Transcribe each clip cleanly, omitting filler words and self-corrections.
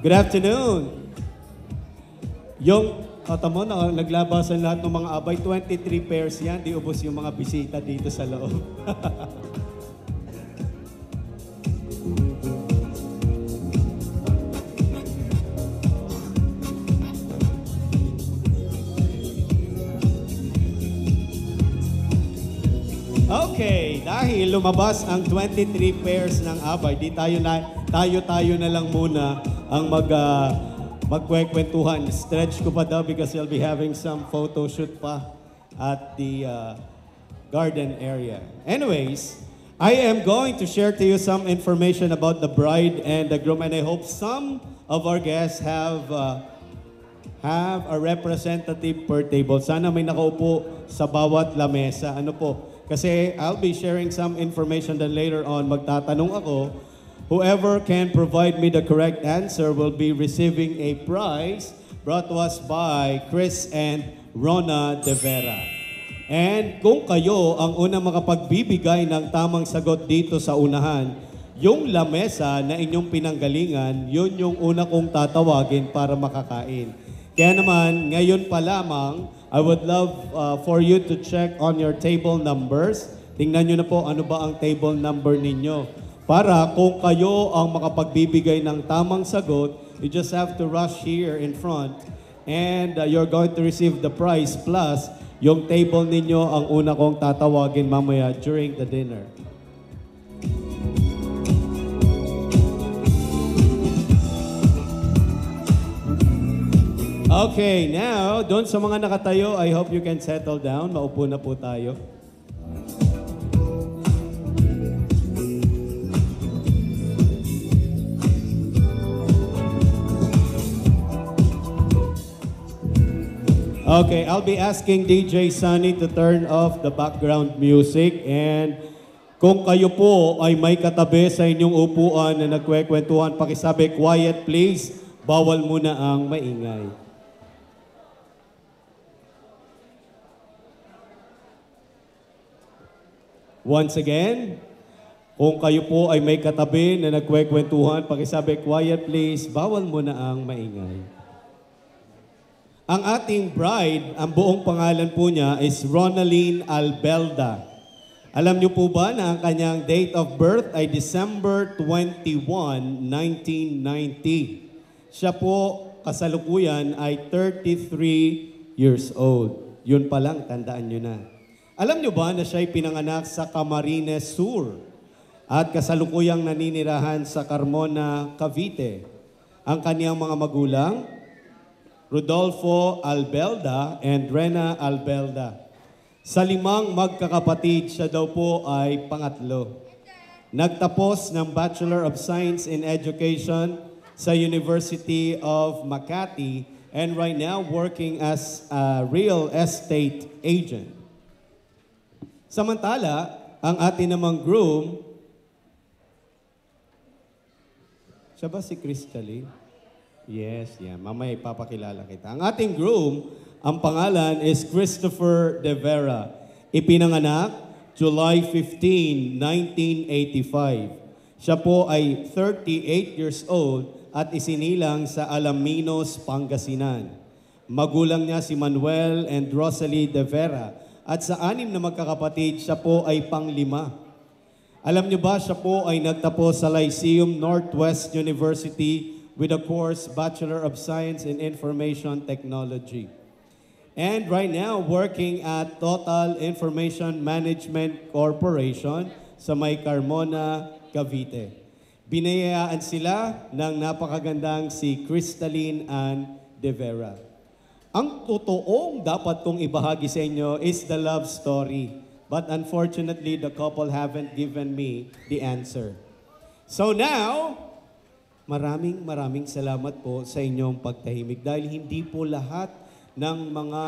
Good afternoon. Yung, tamo na, naglabasan lahat ng mga abay, 23 pairs yan, di ubos yung mga bisita dito sa loob. Okay, dahil lumabas ang 23 pairs ng abay, di tayo na lang muna ang magkwekwentuhan. Stretch ko pa daw because you'll be having some photo shoot pa at the garden area. Anyways, I am going to share to you some information about the bride and the groom, and I hope some of our guests have a representative per table. Sana may nakaupo sa bawat lamesa. Ano po? Kasi I'll be sharing some information, then later on magtatanong ako. Whoever can provide me the correct answer will be receiving a prize brought to us by Chris and Rona De Vera. And kung kayo ang unang makapagbibigay ng tamang sagot dito sa unahan, yung lamesa na inyong pinanggalingan, yun yung una kong tatawagin para makakain. Kaya naman, ngayon pa lamang, I would love for you to check on your table numbers. Tingnan nyo na po ano ba ang table number ninyo. Para kung kayo ang makapagbibigay ng tamang sagot, you just have to rush here in front and you're going to receive the prize plus yung table ninyo ang una kong tatawagin mamaya during the dinner. Okay, now, doon sa mga nakatayo, I hope you can settle down. Maupo na po tayo. Okay, I'll be asking DJ Sunny to turn off the background music, and kung kayo po ay may katabi sa inyong upuan na nagkwekwentuhan, pakisabi, quiet please, bawal muna ang maingay. Once again, kung kayo po ay may katabi na nagkwekwentuhan, pakisabi, quiet please, bawal muna ang maingay. Ang ating bride, ang buong pangalan po niya is Ronaline Albelda. Alam niyo po ba na ang kanyang date of birth ay December 21, 1990. Siya po kasalukuyan ay 33 years old. Yun pa lang, tandaan niyo na. Alam niyo ba na siya ay pinanganak sa Camarines Sur at kasalukuyang naninirahan sa Carmona, Cavite? Ang kaniyang mga magulang, Rodolfo Albelda and Rena Albelda. Sa 5 magkakapatid, siya daw po ay pangatlo. Nagtapos ng Bachelor of Science in Education sa University of Makati and right now working as a real estate agent. Samantala, ang ating namang groom, siya ba si Crystalline? Yes, yeah. Mamaya ipapakilala kita. Ang ating groom, ang pangalan is Christopher De Vera. Ipinanganak July 15, 1985. Siya po ay 38 years old at isinilang sa Alaminos, Pangasinan. Magulang niya si Manuel and Rosalie De Vera. At sa 6 na magkakapatid, siya po ay pang-5. Alam niyo ba, siya po ay nagtapos sa Lyceum Northwest University with a course Bachelor of Science in Information Technology. And right now, working at Total Information Management Corporation sa may Carmona, Cavite. Binayaan sila ng napakagandang si Crystalline Ann De Vera. Ang totoong dapat kong ibahagi sa inyo is the love story. But unfortunately, the couple haven't given me the answer. So now, maraming salamat po sa inyong pagtahimik dahil hindi po lahat ng mga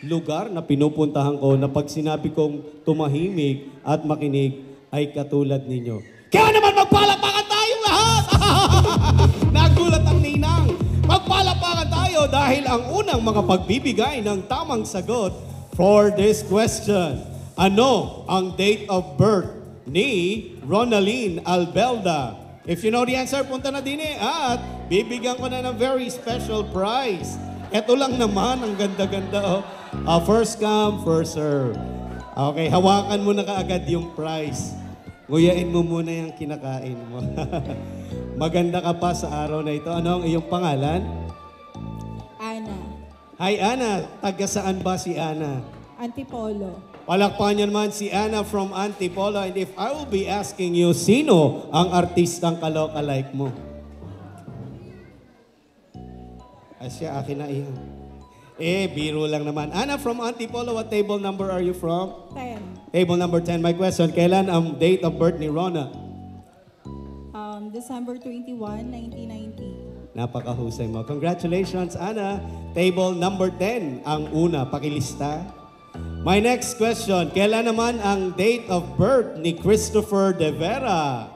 lugar na pinupuntahan ko na pag sinabi kong tumahimik at makinig ay katulad ninyo. Kaya naman magpalapakan tayong lahat! Nagulat ang ninang! Magpalapakan tayo dahil ang unang mga pagbibigay ng tamang sagot for this question. Ano ang date of birth ni Ronaline Albelda? If you know the answer, punta na din at bibigyan ko na ng very special prize. Ito lang naman, ang ganda-ganda. First come, first serve. Okay, hawakan mo na kaagad yung prize. Nguyain mo muna yung kinakain mo. Maganda ka pa sa araw na ito. Ano ang iyong pangalan? Ana. Hi, Ana. Taga saan ba si Ana? Antipolo. Palakpakan niyo naman si Ana from Antipolo. And if I will be asking you, sino ang artistang kaloka-like mo? Asya, akin na iyan. Biro lang naman. Ana from Antipolo, what table number are you from? 10. Table number 10. My question, kailan ang date of birth ni Rona? December 21, 1990. Napakahusay mo. Congratulations, Ana. Table number 10, ang una. Pakilista. My next question, kailan naman ang date of birth ni Christopher De Vera?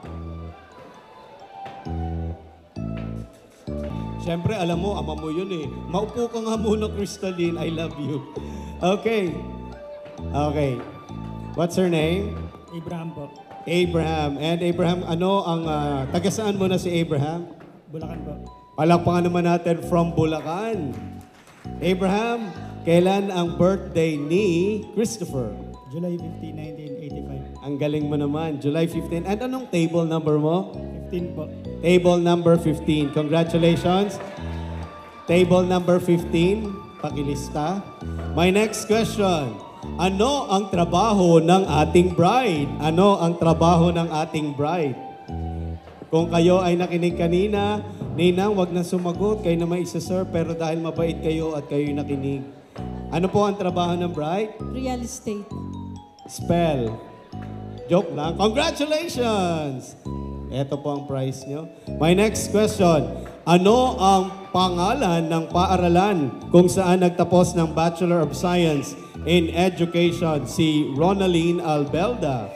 Siyempre, alam mo, ama mo yun eh. Maupo ka nga muna, Crystalline. I love you. Okay. Okay. What's her name? Abraham po. Abraham. And Abraham, ano ang, taga saan mo na si Abraham? Bulacan po. Palakpakan naman natin from Bulacan. Abraham, kailan ang birthday ni Christopher? July 15, 1985. Ang galing mo naman, July 15. And anong table number mo? 15 po. Table number 15. Congratulations. Table number 15, pakilista. My next question. Ano ang trabaho ng ating bride? Ano ang trabaho ng ating bride? Kung kayo ay nakinig kanina, Ninang, wag na sumagot, kayo na may isa-serve, pero dahil mabait kayo at kayo'y nakinig. Ano po ang trabaho ng bride? Real estate. Spell. Joke lang. Congratulations! Ito po ang prize nyo. My next question. Ano ang pangalan ng paaralan kung saan nagtapos ng Bachelor of Science in Education si Ronaline Albelda?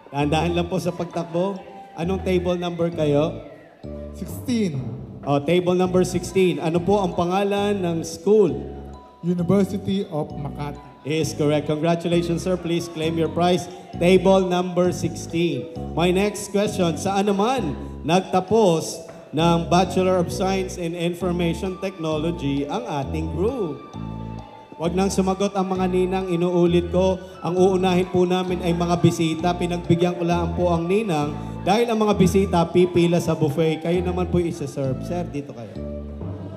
Tandaan lang po sa pagtakbo. Anong table number kayo? 16. Table number 16. Ano po ang pangalan ng school? University of Makati. Is correct. Congratulations, sir. Please claim your prize. Table number 16. My next question, saan naman nagtapos ng Bachelor of Science in Information Technology ang ating group? Huwag nang sumagot ang mga ninang, inuulit ko. Ang uunahin po namin ay mga bisita. Pinagbigyan ko lang po ang ninang dahil ang mga bisita pipila sa buffet. Kayo naman po isa-serve. Sir, dito kayo.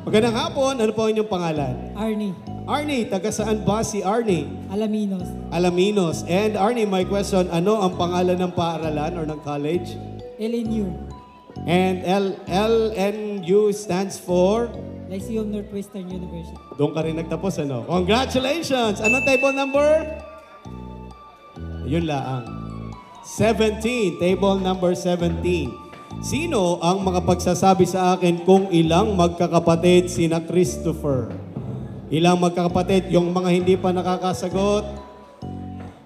Magandang hapon. Ano po ang inyong pangalan? Arnie. Arnie, taga saan ba si Arnie? Alaminos. Alaminos. And Arnie, my question, ano ang pangalan ng paaralan or ng college? LNU. And LNU stands for? Lyceum Northwestern University. Doon ka rin nagtapos, ano? Congratulations! Anong table number? Yun lang. 17. Table number 17. Sino ang makapagsasabi sa akin kung ilang magkakapatid sina Christopher? Ilang magkakapatid? Yung mga hindi pa nakakasagot.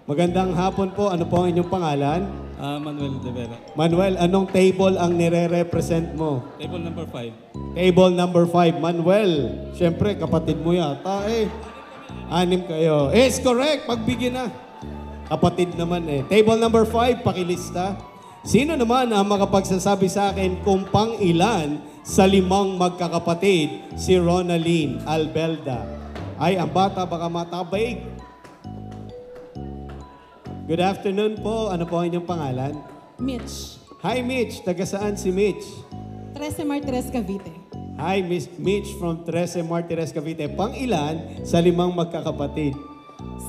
Magandang hapon po. Ano po ang inyong pangalan? Manuel De Vera. Manuel, anong table ang nire-represent mo? Table number 5. Table number 5. Manuel, syempre kapatid mo yata eh. 6 kayo. Is correct, pagbigyan na. Kapatid naman eh. Table number 5, pakilista. Sino naman ang makapagsasabi sa akin kung pang ilan sa 5 magkakapatid si Ronaline Albelda? Ay, ang bata baka matabay. Good afternoon po. Ano po ang inyong pangalan? Mitch. Hi Mitch, taga saan si Mitch? Trece Martires, Cavite. Hi Miss Mitch from Trece Martires, Cavite. Pang ilan sa 5 magkakapatid?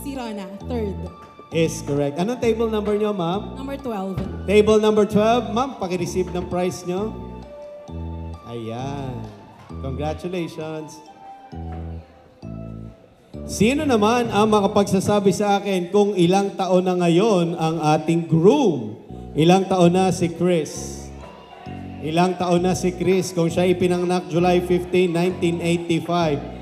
Si Rona, 3rd. Is correct. Anong table number nyo, ma'am? Number 12. Table number 12. Ma'am, pakireceive ng prize nyo. Ayan. Congratulations. Sino naman ang makapagsasabi sa akin kung ilang taon na ngayon ang ating groom? Ilang taon na si Chris? Ilang taon na si Chris kung siya ipinanganak July 15, 1985?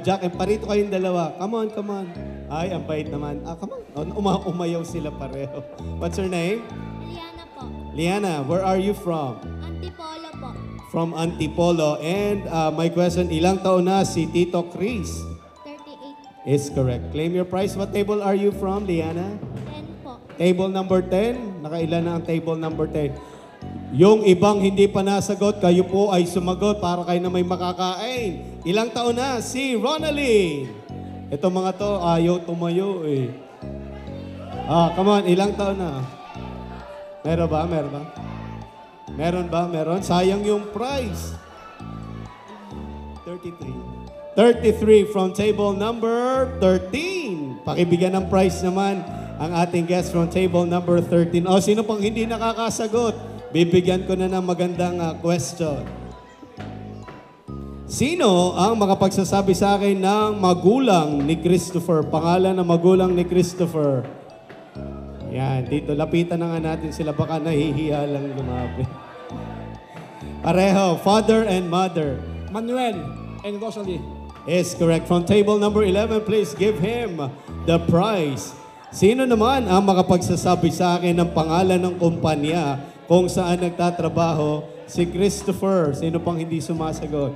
Jack, parito kayong dalawa. Come on, come on. Ay, ang bait naman. Come on. Umayaw sila pareho. What's her name? Liana po. Liana, where are you from? Antipolo po. From Antipolo. And my question, ilang taon na si Tito Chris? 38. Is correct. Claim your prize. What table are you from, Liana? 10 po. Table number 10. Nakailan na ang table number 10. Yung ibang hindi pa nasagot, kayo po ay sumagot para kayo na may makakain. Ilang taon na? Si Ronaldine. Ito mga to, ayaw tumayo eh. Come on, ilang taon na? Meron ba? Meron ba? Meron ba? Meron? Sayang yung prize. 33 from table number 13. Pakibigyan ng prize naman ang ating guest from table number 13. O, sino pang hindi nakakasagot? Bibigyan ko na ng magandang question. Sino ang makapagsasabi sa akin ng magulang ni Christopher? Pangalan ng magulang ni Christopher. Yan, dito. Lapitan na nga natin sila. Baka nahihiya lang lumapit. Pareho, father and mother. Manuel and Rosalie. Is correct. From table number 11, please give him the prize. Sino naman ang makapagsasabi sa akin ng pangalan ng kumpanya kung saan nagtatrabaho si Christopher? Sino pang hindi sumasagot?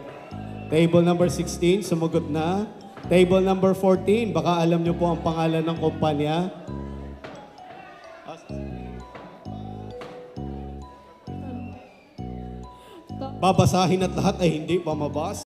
Table number 16, sumagot na. Table number 14, baka alam niyo po ang pangalan ng kumpanya. Babasahin at lahat ay hindi pa mabasa.